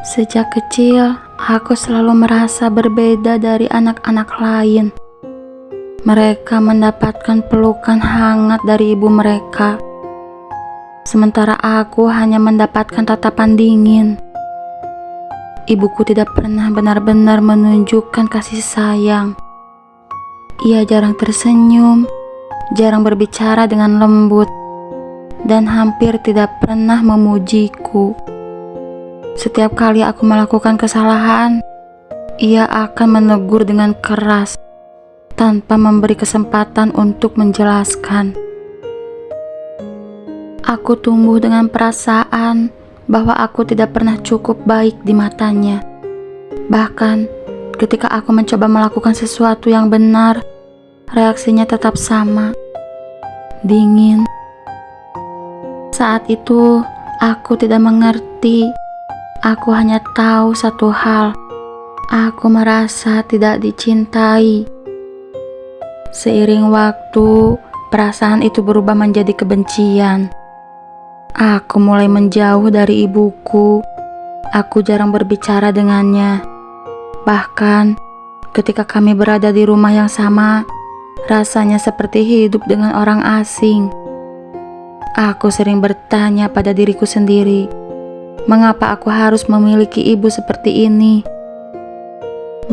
Sejak kecil, aku selalu merasa berbeda dari anak-anak lain. Mereka mendapatkan pelukan hangat dari ibu mereka, sementara aku hanya mendapatkan tatapan dingin. Ibuku tidak pernah benar-benar menunjukkan kasih sayang. Ia jarang tersenyum, jarang berbicara dengan lembut, dan hampir tidak pernah memujiku. Setiap kali aku melakukan kesalahan, ia akan menegur dengan keras tanpa memberi kesempatan untuk menjelaskan. Aku tumbuh dengan perasaan bahwa aku tidak pernah cukup baik di matanya. Bahkan ketika aku mencoba melakukan sesuatu yang benar, reaksinya tetap sama, dingin. Saat itu aku tidak mengerti. Aku hanya tahu satu hal, aku merasa tidak dicintai. Seiring waktu, perasaan itu berubah menjadi kebencian. Aku mulai menjauh dari ibuku. Aku jarang berbicara dengannya. Bahkan, ketika kami berada di rumah yang sama, rasanya seperti hidup dengan orang asing. Aku sering bertanya pada diriku sendiri, mengapa aku harus memiliki ibu seperti ini?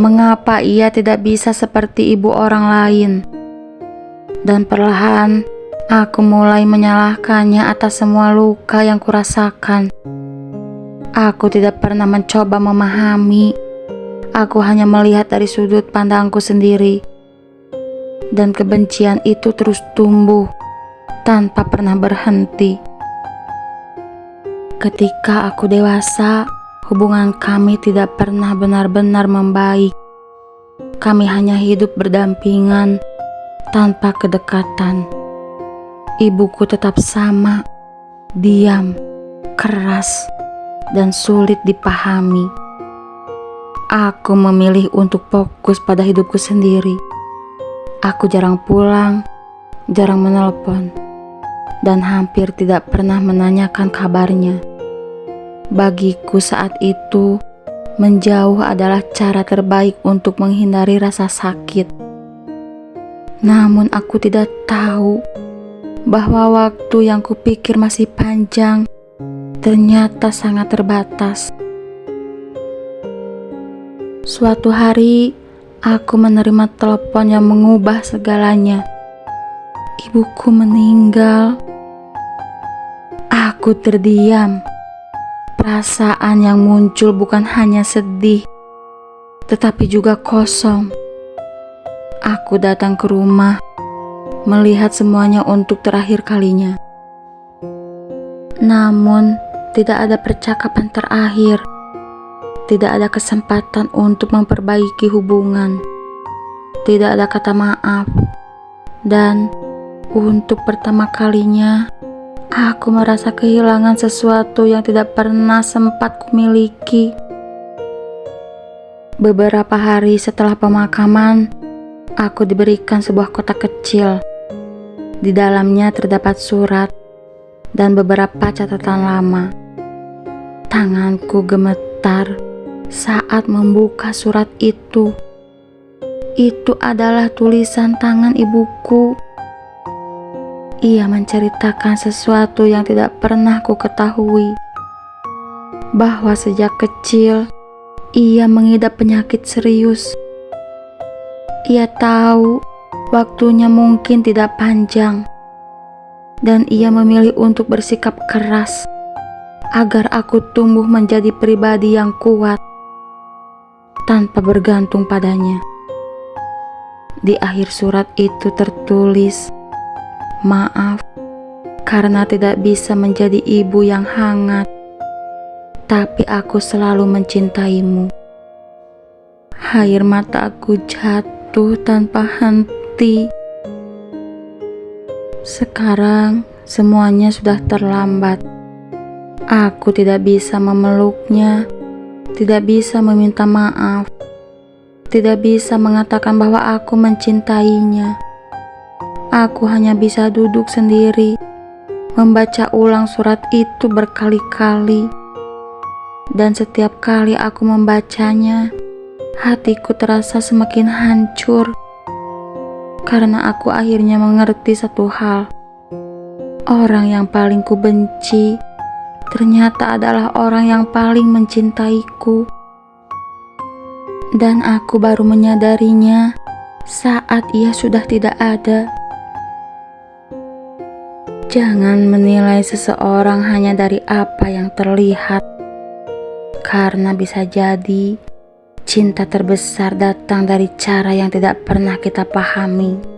Mengapa ia tidak bisa seperti ibu orang lain? Dan perlahan, aku mulai menyalahkannya atas semua luka yang kurasakan. Aku tidak pernah mencoba memahami. Aku hanya melihat dari sudut pandangku sendiri. Dan kebencian itu terus tumbuh tanpa pernah berhenti. Ketika aku dewasa, hubungan kami tidak pernah benar-benar membaik. Kami hanya hidup berdampingan tanpa kedekatan. Ibuku tetap sama, diam, keras, dan sulit dipahami. Aku memilih untuk fokus pada hidupku sendiri. Aku jarang pulang, jarang menelpon, dan hampir tidak pernah menanyakan kabarnya. Bagiku saat itu, menjauh adalah cara terbaik untuk menghindari rasa sakit. Namun aku tidak tahu bahwa waktu yang kupikir masih panjang, ternyata sangat terbatas. Suatu hari, aku menerima telepon yang mengubah segalanya. Ibuku meninggal. Aku terdiam. Perasaan yang muncul bukan hanya sedih, tetapi juga kosong. Aku datang ke rumah, melihat semuanya untuk terakhir kalinya. Namun, tidak ada percakapan terakhir. Tidak ada kesempatan untuk memperbaiki hubungan. Tidak ada kata maaf. Dan untuk pertama kalinya, aku merasa kehilangan sesuatu yang tidak pernah sempat kumiliki. Beberapa hari setelah pemakaman, aku diberikan sebuah kotak kecil. Di dalamnya terdapat surat dan beberapa catatan lama. Tanganku gemetar saat membuka surat itu. Itu adalah tulisan tangan ibuku. Ia menceritakan sesuatu yang tidak pernah ku ketahui, bahwa sejak kecil ia mengidap penyakit serius. Ia tahu waktunya mungkin tidak panjang, dan ia memilih untuk bersikap keras agar aku tumbuh menjadi pribadi yang kuat tanpa bergantung padanya. Di akhir surat itu tertulis, "Maaf karena tidak bisa menjadi ibu yang hangat, tapi aku selalu mencintaimu." Air mataku jatuh tanpa henti. Sekarang semuanya sudah terlambat. Aku tidak bisa memeluknya, tidak bisa meminta maaf, tidak bisa mengatakan bahwa aku mencintainya. Aku hanya bisa duduk sendiri, membaca ulang surat itu berkali-kali. Dan setiap kali aku membacanya, hatiku terasa semakin hancur. Karena aku akhirnya mengerti satu hal. Orang yang paling kubenci ternyata adalah orang yang paling mencintaiku. Dan aku baru menyadarinya saat ia sudah tidak ada. Jangan menilai seseorang hanya dari apa yang terlihat, karena bisa jadi cinta terbesar datang dari cara yang tidak pernah kita pahami.